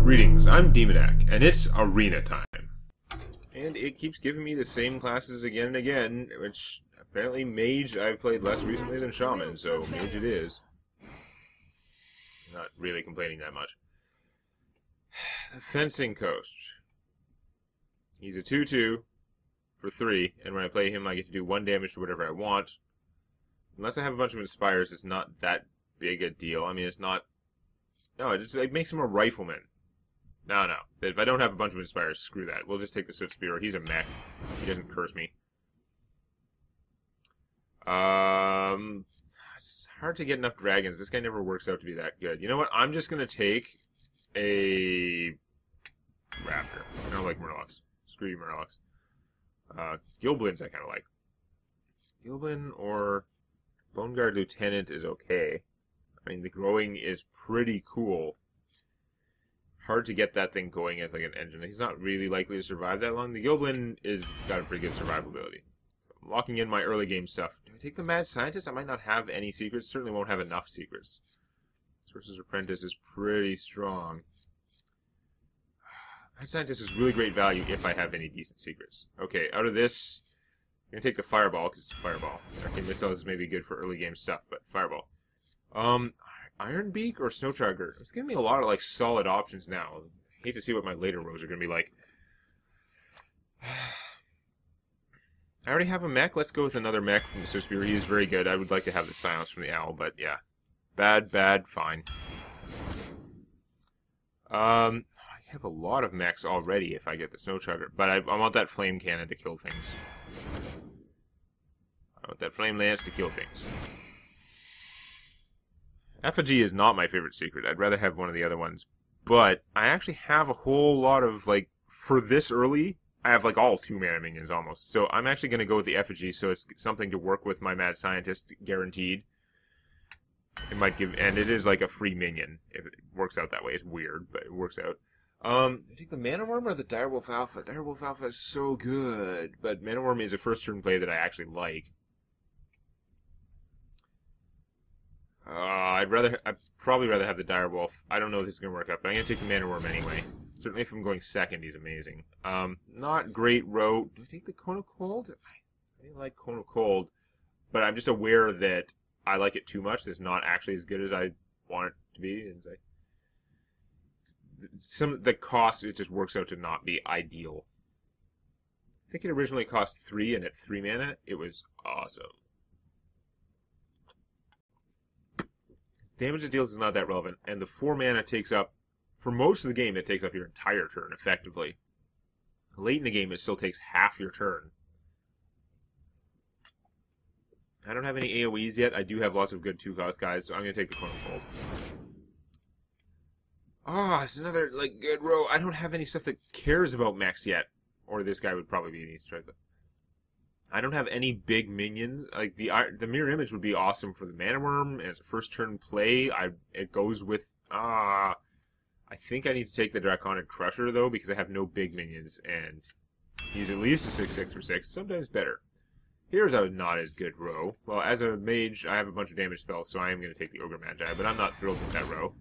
Greetings, I'm Demonac, and it's arena time. And it keeps giving me the same classes again and again, which apparently Mage I've played less recently than Shaman, so Mage it is. Not really complaining that much. The Fencing Coach. He's a 2/2 for 3, and when I play him I get to do 1 damage to whatever I want. Unless I have a bunch of Inspires, it's not that big a deal. I mean, it's not... No, it makes him a Rifleman. No. If I don't have a bunch of Inspires, screw that. We'll just take the Soot Spear. He's a mech. He doesn't curse me. It's hard to get enough dragons. This guy never works out to be that good. You know what? I'm just going to take a Raptor. I don't like Murlocs. Screw you, Murlocs. Gilblins I kind of like. Gilblin or Bone Guard Lieutenant is okay. I mean, the growing is pretty cool. Hard to get that thing going as like an engine. He's not really likely to survive that long. The Gilblin is got a pretty good survivability. I'm locking in my early game stuff. Do I take the Mad Scientist? I might not have any secrets. Certainly won't have enough secrets. Sorcerer's Apprentice is pretty strong. Mad Scientist is really great value if I have any decent secrets. Okay, out of this, I'm going to take the Fireball because it's a Fireball. Arcane Missile is maybe good for early game stuff, but Fireball. Ironbeak or Snowchugger? It's giving me a lot of like solid options now. I hate to see what my later rows are going to be like. I already have a mech. Let's go with another mech from the Soot Spear. He is very good. I would like to have the Silence from the Owl, but yeah. Bad, fine. I have a lot of mechs already if I get the Snowchugger, but I want that Flame Cannon to kill things. I want that Flame Lance to kill things. Effigy is not my favorite secret. I'd rather have one of the other ones. But I actually have a whole lot of, like, for this early, I have, like, all 2-mana minions almost. So I'm actually going to go with the Effigy, so it's something to work with my Mad Scientist, guaranteed. It might give, and it is like a free minion, if it works out that way. It's weird, but it works out. Do I take the Mana Worm or the Direwolf Alpha? Direwolf Alpha is so good, but Mana Worm is a first turn play that I actually like. I'd probably rather have the Direwolf. I don't know if this is going to work out, but I'm going to take the Mana Worm anyway. Certainly if I'm going second, he's amazing. Not great row. Do I take the Cone of Cold? I didn't like Cone of Cold, but I'm just aware that I like it too much. It's not actually as good as I want it to be. The cost, it just works out to not be ideal. I think it originally cost 3, and at 3 mana, it was awesome. Damage it deals is not that relevant, and the 4 mana takes up, for most of the game, it takes up your entire turn, effectively. Late in the game, it still takes half your turn. I don't have any AoEs yet. I do have lots of good 2-cost guys, so I'm going to take the Cone of Cold. It's another, like, good row. I don't have any stuff that cares about mechs yet. Or this guy would probably be an easy strike, but I don't have any big minions. Like, the Mirror Image would be awesome for the Mana Worm as a first turn play. It goes with, I think I need to take the Draconic Crusher, though, because I have no big minions, and he's at least a 6/6 for 6, sometimes better. Here's a not as good row. Well, as a mage, I have a bunch of damage spells, so I am going to take the Ogre Magi, but I'm not thrilled with that row.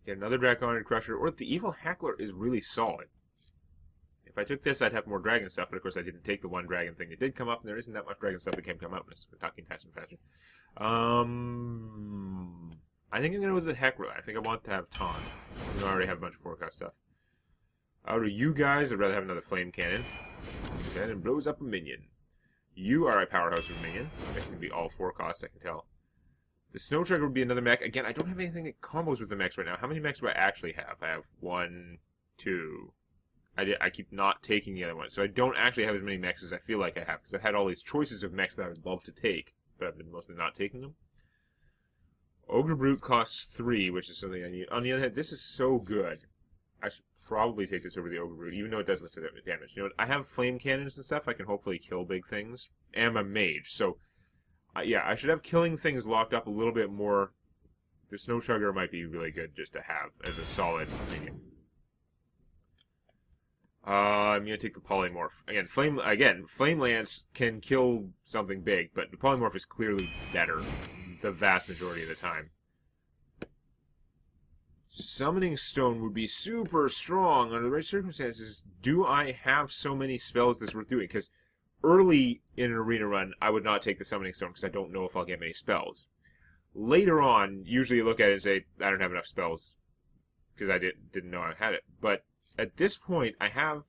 Get another Draconic Crusher, or the Evil Hackler is really solid. If I took this, I'd have more dragon stuff, but of course I didn't take the one dragon thing that did come up, and there isn't that much dragon stuff that can come up, and we're talking faster and faster. I think I'm going to go with the Heckler. I think I want to have Taunt. I already have a bunch of 4-cost stuff. Out of you guys, I'd rather have another Flame Cannon. Cannon blows up a minion. You are a powerhouse of a minion. That can be all 4-cost, I can tell. The Snowchugger would be another mech. Again, I don't have anything that combos with the mechs right now. How many mechs do I actually have? I have 1, 2... I keep not taking the other one, so I don't actually have as many mechs as I feel like I have, because I've had all these choices of mechs that I would love to take, but I've been mostly not taking them. Ogre Brute costs 3, which is something I need. On the other hand, this is so good. I should probably take this over the Ogre Brute, even though it does less damage. You know what? I have flame cannons and stuff. I can hopefully kill big things. And I'm a mage, so yeah, I should have killing things locked up a little bit more. The Snowchugger might be really good just to have as a solid minion. I'm going to take the Polymorph. Flame Lance can kill something big, but the Polymorph is clearly better the vast majority of the time. Summoning Stone would be super strong under the right circumstances. Do I have so many spells that's worth doing? Because early in an arena run, I would not take the Summoning Stone because I don't know if I'll get many spells. Later on, usually you look at it and say, I don't have enough spells because I didn't know I had it. But at this point, I have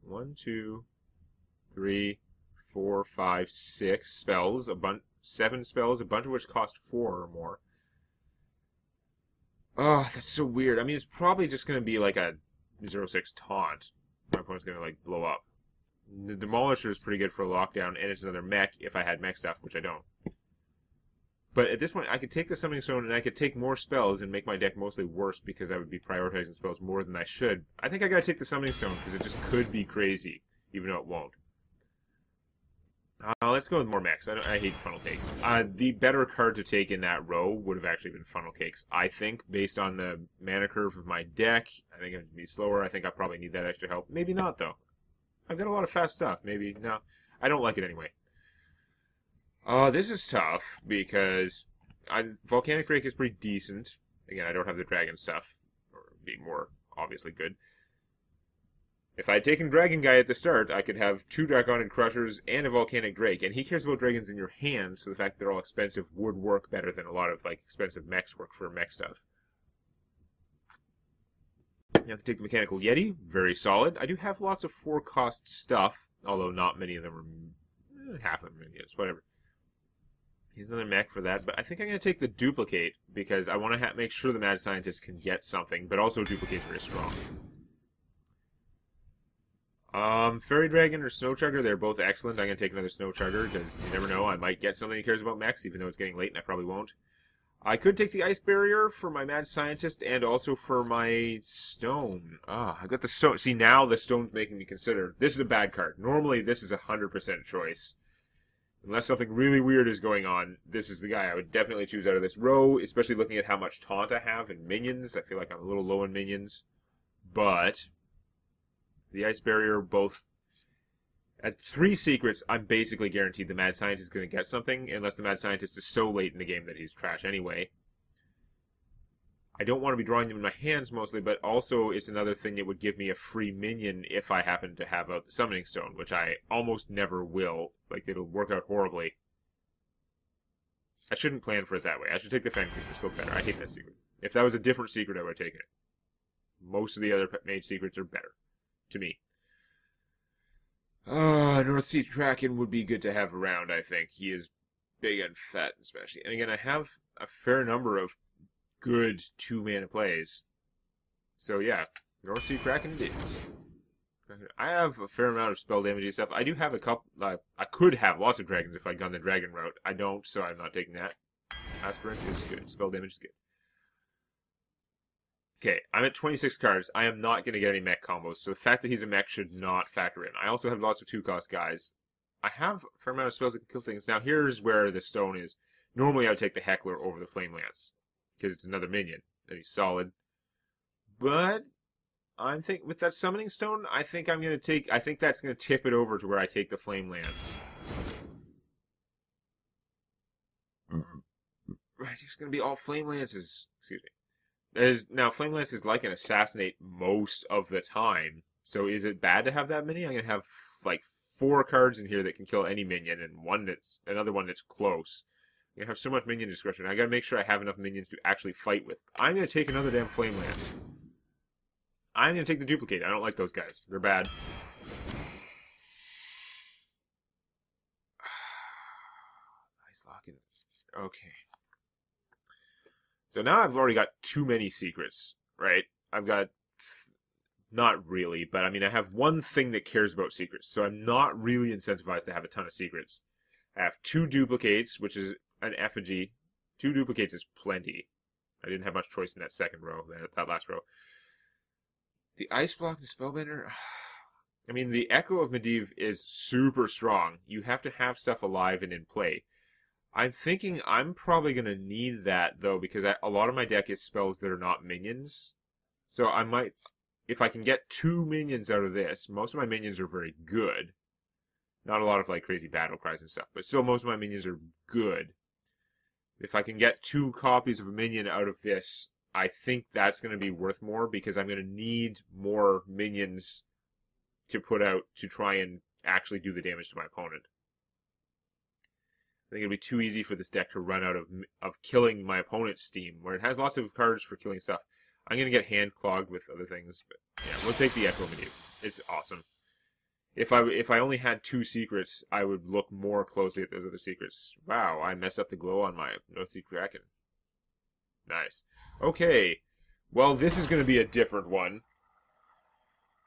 1, 2, 3, 4, 5, 6 spells, 7 spells, a bunch of which cost 4 or more. Oh, that's so weird. I mean, it's probably just going to be like a 0-6 taunt. My opponent's going to, like, blow up. The Demolisher is pretty good for a lockdown, and it's another mech if I had mech stuff, which I don't. But at this point, I could take the Summoning Stone, and I could take more spells and make my deck mostly worse because I would be prioritizing spells more than I should. I think I gotta take the Summoning Stone because it just could be crazy, even though it won't. Let's go with more mechs. I hate Funnel Cakes. The better card to take in that row would have actually been Funnel Cakes. I think, based on the mana curve of my deck, I think it would be slower. I think I probably need that extra help. Maybe not, though. I've got a lot of fast stuff. Maybe, no. I don't like it anyway. This is tough, because Volcanic Rake is pretty decent. Again, I don't have the dragon stuff, or be more obviously good. If I had taken Dragon Guy at the start, I could have 2 Draconic Crushers and a Volcanic Drake, and he cares about dragons in your hand, so the fact that they're all expensive would work better than a lot of, like, expensive mechs work for mech stuff. Now, I can take the Mechanical Yeti, very solid. I do have lots of 4-cost stuff, although not many of them are half of them, yes, whatever. Here's another mech for that, but I think I'm going to take the Duplicate, because I want to make sure the Mad Scientist can get something, but also Duplicate's very strong. Fairy Dragon or Snow Chugger, they're both excellent. I'm going to take another Snow Chugger, because you never know, I might get something that cares about mechs, even though it's getting late and I probably won't. I could take the Ice Barrier for my Mad Scientist and also for my Stone. I got the Stone. See, now the Stone's making me consider. This is a bad card. Normally, this is 100% choice. Unless something really weird is going on, this is the guy I would definitely choose out of this row, especially looking at how much taunt I have in minions. I feel like I'm a little low in minions. But the Ice Barrier, both at 3 secrets, I'm basically guaranteed the Mad Scientist is going to get something, unless the Mad Scientist is so late in the game that he's trash anyway. I don't want to be drawing them in my hands mostly, but also it's another thing that would give me a free minion if I happen to have out the Summoning Stone, which I almost never will. Like, it'll work out horribly. I shouldn't plan for it that way. I should take the Fang Creature, still better. I hate that secret. If that was a different secret, I would have taken it. Most of the other Mage secrets are better, to me. North Sea Kraken would be good to have around, I think. He is big and fat, especially. And again, I have a fair number of good 2-mana plays. So yeah, North Sea Kraken it is. I have a fair amount of spell damage stuff. I do have a couple. I could have lots of dragons if I'd gone the dragon route. I don't, so I'm not taking that. Aspirant is good. Spell damage is good. Okay, I'm at 26 cards. I am not going to get any mech combos, so the fact that he's a mech should not factor in. I also have lots of 2-cost guys. I have a fair amount of spells that can kill things. Now, here's where the Stone is. Normally, I would take the Heckler over the Flame Lance, because it's another minion, and he's solid. But I'm thinking with that Summoning Stone, I think that's going to tip it over to where I take the Flame Lance. Right, it's going to be all Flame Lances. Excuse me. Now, Flame Lance is like an Assassinate most of the time, so is it bad to have that many? I'm going to have, like, 4 cards in here that can kill any minion, and another one that's close. I'm going to have so much minion discretion. I got to make sure I have enough minions to actually fight with. I'm going to take another damn Flame Lance. I'm going to take the Duplicate. I don't like those guys. They're bad. Nice locking. Okay. So now I've already got too many secrets, right? I've got, not really, but I mean I have one thing that cares about secrets, so I'm not really incentivized to have a ton of secrets. I have 2 duplicates, which is an effigy. 2 duplicates is plenty. I didn't have much choice in that second row, that last row. The Ice Block and Spellbender, I mean the Echo of Medivh is super strong. You have to have stuff alive and in play. I'm thinking I'm probably going to need that, though, because a lot of my deck is spells that are not minions. So I might, if I can get 2 minions out of this, most of my minions are very good. Not a lot of, like, crazy battle cries and stuff, but still most of my minions are good. If I can get 2 copies of a minion out of this, I think that's going to be worth more because I'm going to need more minions to put out to try and actually do the damage to my opponent. I think it'll be too easy for this deck to run out of killing my opponent's steam, where it has lots of cards for killing stuff. I'm going to get hand clogged with other things, but yeah, we'll take the Echo Minute. It's awesome. If I only had 2 secrets, I would look more closely at those other secrets. Wow, I messed up the glow on my North Sea Kraken. Nice. Okay, well, this is going to be a different one.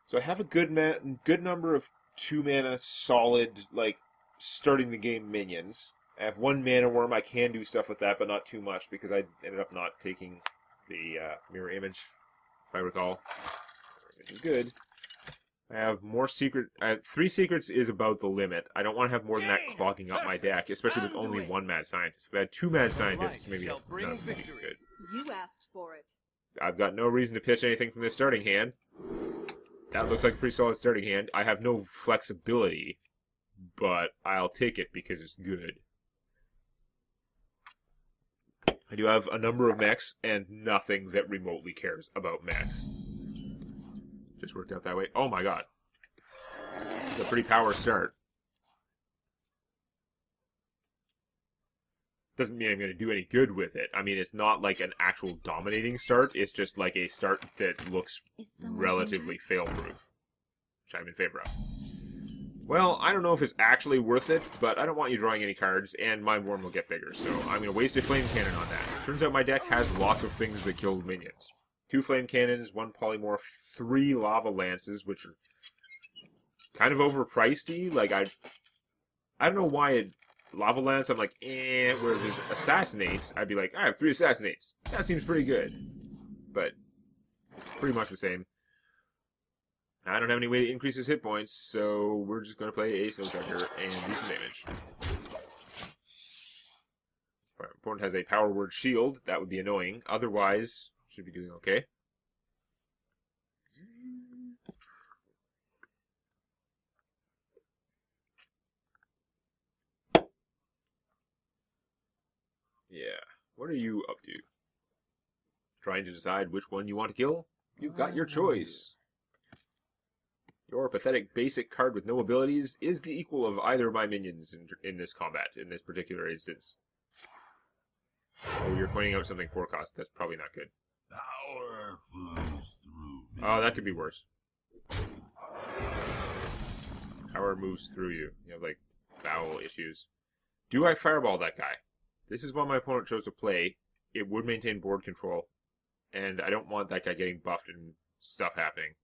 So I have a good number of 2-mana solid, like, starting the game minions. I have 1 Mana Worm. I can do stuff with that, but not too much because I ended up not taking the mirror image, if I recall. Mirror image is good. I have more 3 secrets is about the limit. I don't want to have more than that clogging up my deck, especially with only 1 Mad Scientist. If I had 2 Mad Scientists, maybe that would be good. You asked for it. I've got no reason to pitch anything from this starting hand. That looks like a pretty solid starting hand. I have no flexibility, but I'll take it because it's good. I do have a number of mechs and nothing that remotely cares about mechs. Just worked out that way. Oh my god. It's a pretty power start. Doesn't mean I'm going to do any good with it. I mean, it's not like an actual dominating start. It's just like a start that looks relatively fail-proof, which I'm in favor of. Well, I don't know if it's actually worth it, but I don't want you drawing any cards, and my worm will get bigger, so I'm going to waste a flame cannon on that. Turns out my deck has lots of things that kill minions. 2 flame cannons, 1 polymorph, 3 lava lances, which are kind of overpriced-y. Like, I don't know why lava lance, I'm like, where there's assassinate, I'd be like, I have 3 assassinates. That seems pretty good. But, pretty much the same. I don't have any way to increase his hit points, so we're just going to play a Snowcharger and do some damage. If our opponent has a power word shield, that would be annoying. Otherwise, should be doing okay. Yeah, what are you up to? Trying to decide which one you want to kill? You've got your choice. Your pathetic basic card with no abilities is the equal of either of my minions in this combat, in this particular instance. Oh, you're pointing out something 4 cost. That's probably not good. Power flows through me. Oh, that could be worse. Power moves through you. You have, like, bowel issues. Do I fireball that guy? This is what my opponent chose to play. It would maintain board control. And I don't want that guy getting buffed and stuff happening.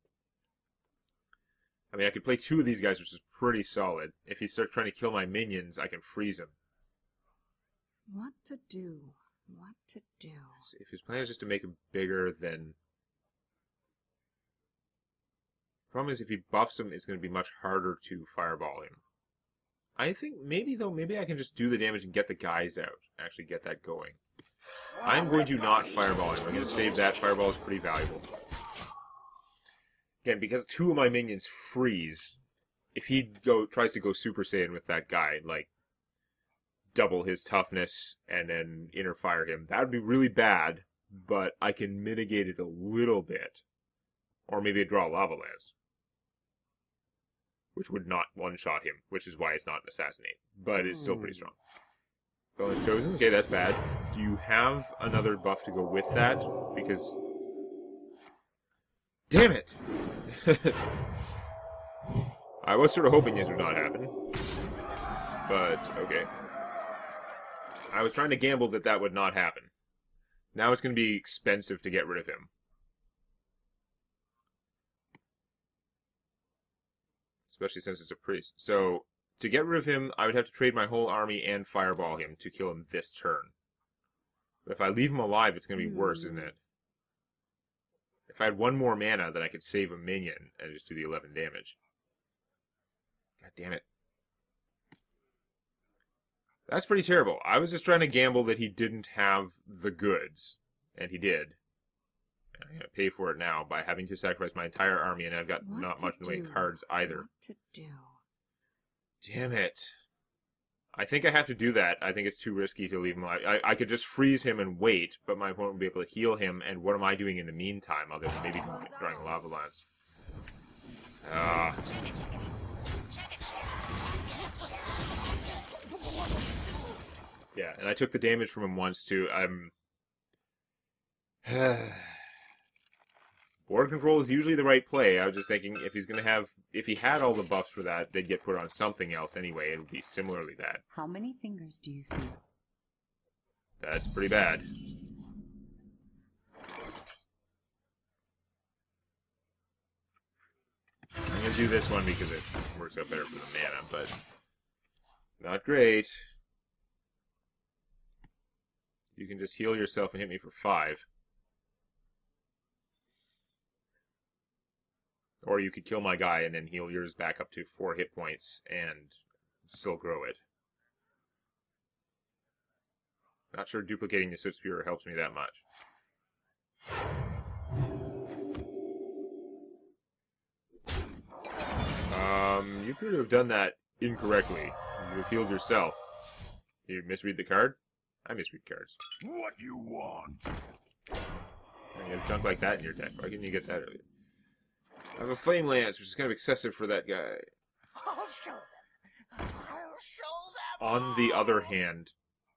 I mean, I could play 2 of these guys, which is pretty solid. If he starts trying to kill my minions, I can freeze him. What to do? What to do? If his plan is just to make him bigger, then... The problem is if he buffs him, it's going to be much harder to fireball him. I think maybe I can just do the damage and get the guys out. Actually get that going. I'm going to not fireball him. I'm going to save that. Fireball is pretty valuable. Again, because 2 of my minions freeze, if he tries to go Super Saiyan with that guy, like, double his toughness and then inner fire him, that would be really bad, but I can mitigate it a little bit. Or maybe draw a Lava Lance, which would not one-shot him, which is why it's not an assassinate. But it's still pretty strong. Felon chosen, okay, that's bad. Do you have another buff to go with that? Because... Damn it! I was sort of hoping this would not happen. But, okay. I was trying to gamble that that would not happen. Now it's going to be expensive to get rid of him. Especially since it's a priest. So, to get rid of him, I would have to trade my whole army and fireball him to kill him this turn. But if I leave him alive, it's going to be worse, isn't it? If I had 1 more mana, then I could save a minion and just do the 11 damage. God damn it. That's pretty terrible. I was just trying to gamble that he didn't have the goods. And he did. I'm going to pay for it now by having to sacrifice my entire army, and I've got not much in the way of cards either. What to do? Damn it. I think I have to do that. I think it's too risky to leave him alive. I could just freeze him and wait, but my opponent will be able to heal him, and what am I doing in the meantime other than maybe drawing a Lava Lance? Yeah, and I took the damage from him once, too. Board control is usually the right play. I was just thinking if he had all the buffs for that, they'd get put on something else anyway. It would be similarly that. How many fingers do you see? That's pretty bad. I'm going to do this one because it works out better for the mana, but not great. You can just heal yourself and hit me for 5. Or you could kill my guy and then heal yours back up to 4 hit points and still grow it. Not sure duplicating the Soot Spear helps me that much. You could have done that incorrectly. You have healed yourself. You misread the card? I misread cards. What you want? You have junk like that in your deck. Why couldn't you get that earlier? I have a Flame Lance, which is kind of excessive for that guy. I'll show them. I'll show them. On the other hand,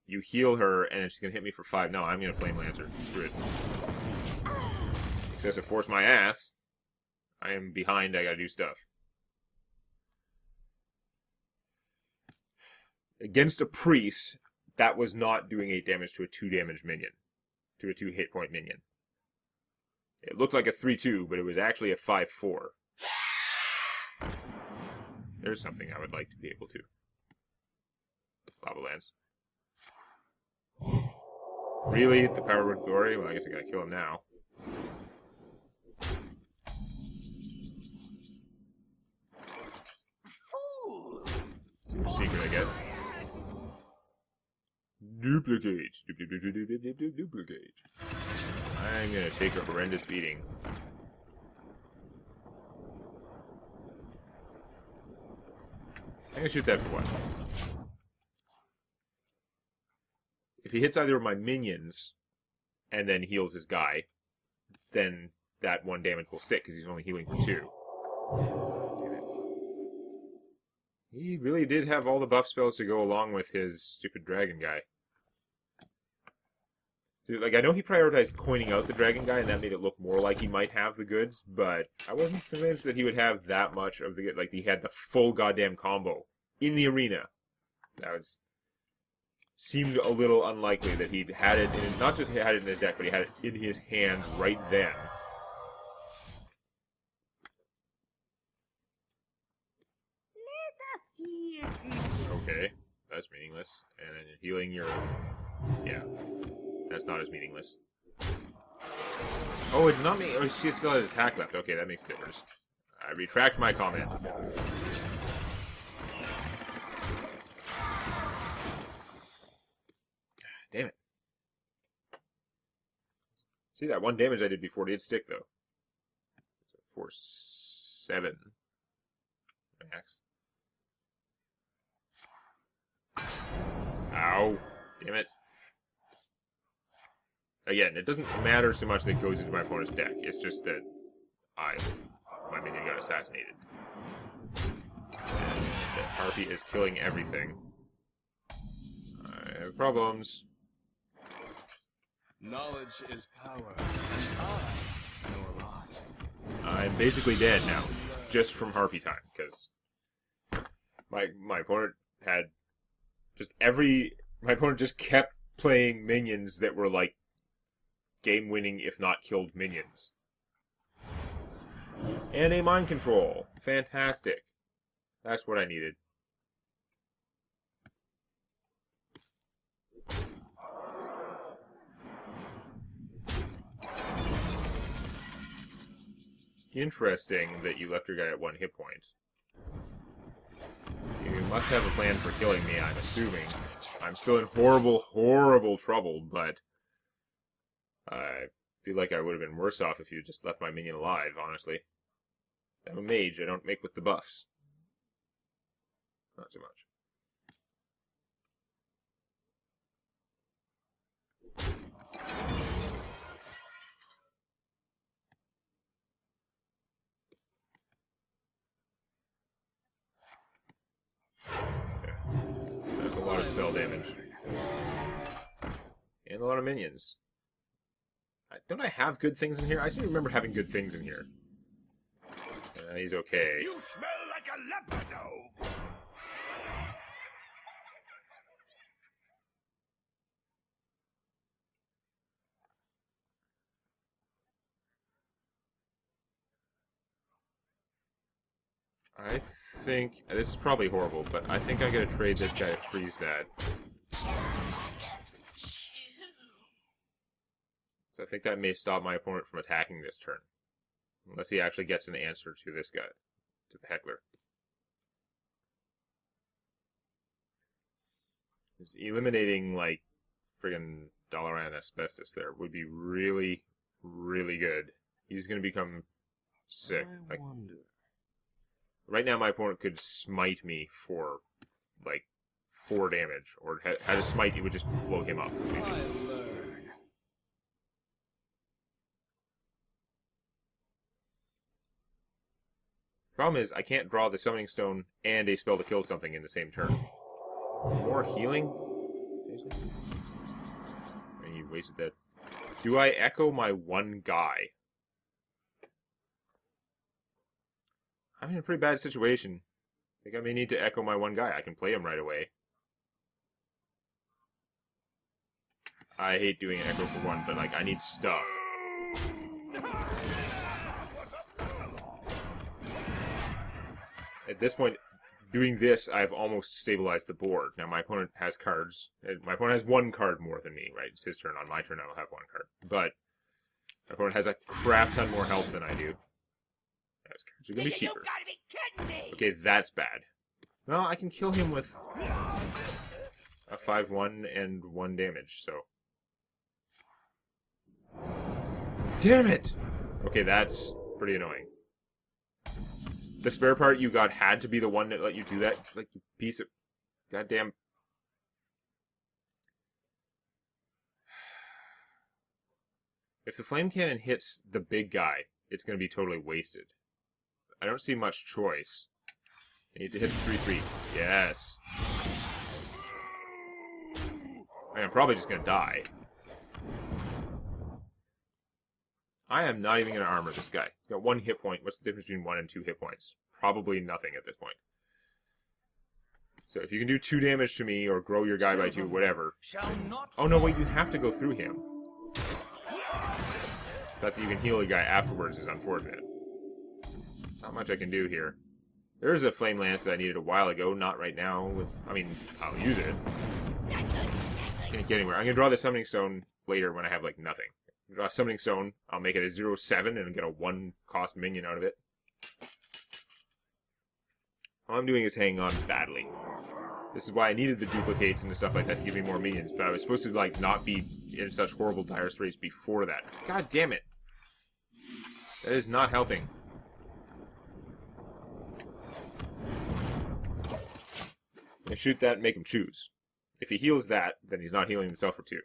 you heal her, and she's going to hit me for 5. No, I'm going to Flame Lance her. Screw it. Excessive force my ass. I am behind. I got to do stuff. Against a priest, that was not doing 8 damage to a 2 damage minion. To a 2 hit point minion. It looked like a 3-2, but it was actually a 5-4. There's something I would like to be able to. Lava Lance. Really? The Power of Glory? Well, I guess I gotta kill him now. See what secret I get. Duplicate. Duplicate. I'm gonna take a horrendous beating. I'm gonna shoot that for what? If he hits either of my minions and then heals his guy, then that 1 damage will stick because he's only healing for 2. He really did have all the buff spells to go along with his stupid dragon guy. Dude, like, I know he prioritized coining out the dragon guy, and that made it look more like he might have the goods, but I wasn't convinced that he would have that much of the good. Like, he had the full goddamn combo in the arena. That was... seemed a little unlikely that he'd had it in, not just had it in his deck, but he had it in his hand right then. Okay, that's meaningless. And then healing your... yeah, that's not as meaningless. Oh, it's not me. Oh, she still has attack left. Okay, that makes a difference. I retract my comment. Damn it. See, that 1 damage I did before did stick, though. 4-7. Max. Ow. Damn it. Again, it doesn't matter so much that it goes into my opponent's deck. It's just that my minion got assassinated. And that Harpy is killing everything. I have problems. Knowledge is power, and I know a lot. I'm basically dead now, just from Harpy time, because my opponent had just my opponent just kept playing minions that were like game-winning, if not killed minions. And a mind control. Fantastic. That's what I needed. Interesting that you left your guy at 1 hit point. You must have a plan for killing me, I'm assuming. I'm still in horrible, horrible trouble, but I feel like I would have been worse off if you just left my minion alive, honestly. I'm a mage, I don't make with the buffs. Not so much. spell damage. And a lot of minions. Don't I have good things in here? I seem to remember having good things in here. He's okay. You smell like a leprechaun. I think... This is probably horrible, but I think I gotta trade this guy to freeze that. So I think that may stop my opponent from attacking this turn. Unless he actually gets an answer to this guy. To the heckler. Because eliminating, like, friggin' Dalaran Asbestos there would be really, really good. He's gonna become sick. Like, right now my opponent could smite me for, like, 4 damage. Or had a smite, it would just blow him up. I learn. Problem is, I can't draw the Summoning Stone and a spell to kill something in the same turn. More healing? And you wasted that. Do I echo my one guy? I'm in a pretty bad situation. I think I may need to echo my one guy. I can play him right away. I hate doing an echo for one, but like I need stuff. At this point, doing this, I've almost stabilized the board. Now, my opponent has cards. My opponent has 1 card more than me, right? It's his turn. On my turn, I'll have 1 card. But my opponent has a crap ton more health than I do. Those cards are going to be cheaper. You gotta be kidding me! Okay, that's bad. Well, I can kill him with a 5-1 and 1 damage, so... Damn it! Okay, that's pretty annoying. The spare part you got had to be the one that let you do that? Like, you piece of... Goddamn... If the flame cannon hits the big guy, it's going to be totally wasted. I don't see much choice. I need to hit the 3-3. Yes. I'm probably just going to die. I am not even going to armor this guy. He's got 1 hit point. What's the difference between 1 and 2 hit points? Probably nothing at this point. So if you can do 2 damage to me, or grow your guy by 2, whatever. Oh no, wait, you have to go through him. The fact that you can heal a guy afterwards is unfortunate. Not much I can do here. There's a Flame Lance that I needed a while ago, not right now. I mean, I'll use it. Can't get anywhere. I'm going to draw the Summoning Stone later when I have, like, nothing. Draw a Summoning Stone, I'll make it a 0-7 and get a 1-cost minion out of it. All I'm doing is hanging on badly. This is why I needed the duplicates and the stuff like that to give me more minions, but I was supposed to, like, not be in such horrible dire straits before that. God damn it! That is not helping. I shoot that and make him choose. If he heals that, then he's not healing himself for 2.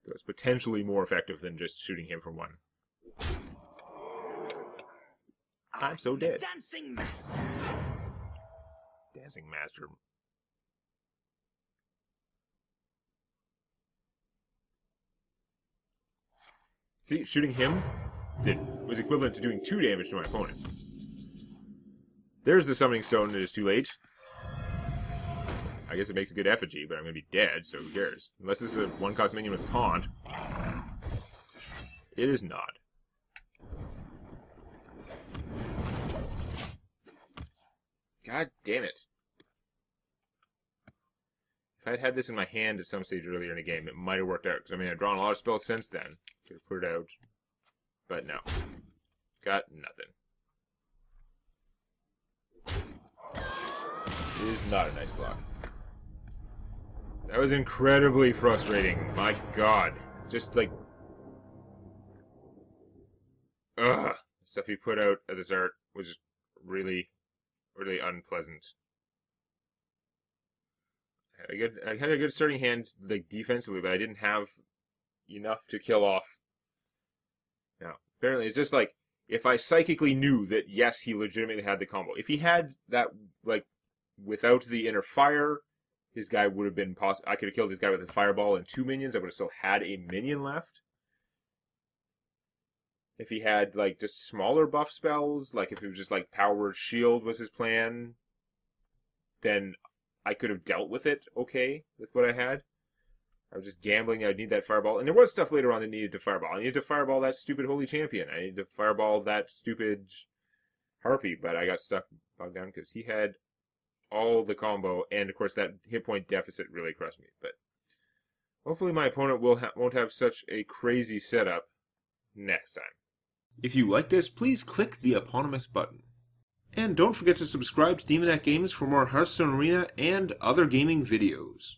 So it's potentially more effective than just shooting him for 1. I'm so dead. Dancing master. Dancing Master. See, shooting him was equivalent to doing 2 damage to my opponent. There's the Summoning Stone that is too late. I guess it makes a good effigy, but I'm going to be dead, so who cares? Unless this is a 1-cost minion with taunt. It is not. God damn it. If I had had this in my hand at some stage earlier in the game, it might have worked out. Because, I mean, I've drawn a lot of spells since then. Could have put it out. But no. Got nothing. It is not a nice block. That was incredibly frustrating. My god. Just like... Ugh. The stuff he put out at the start was just really, really unpleasant. I had a good starting hand, like, defensively, but I didn't have enough to kill off. Now, apparently it's just like, if I psychically knew that, yes, he legitimately had the combo. If he had that, like, without the inner fire, his guy would have been I could have killed his guy with a fireball and 2 minions. I would have still had a minion left. If he had, like, just smaller buff spells, like if it was just, like, Power Shield was his plan, then I could have dealt with it okay with what I had. I was just gambling I'd need that fireball. And there was stuff later on that needed to fireball. I needed to fireball that stupid Holy Champion. I needed to fireball that stupid Harpy, but I got stuck bogged down because he had all the combo, and of course that hit point deficit really crushed me. But hopefully my opponent won't have such a crazy setup next time. If you like this, please click the eponymous button. And don't forget to subscribe to Demonac Games for more Hearthstone Arena and other gaming videos.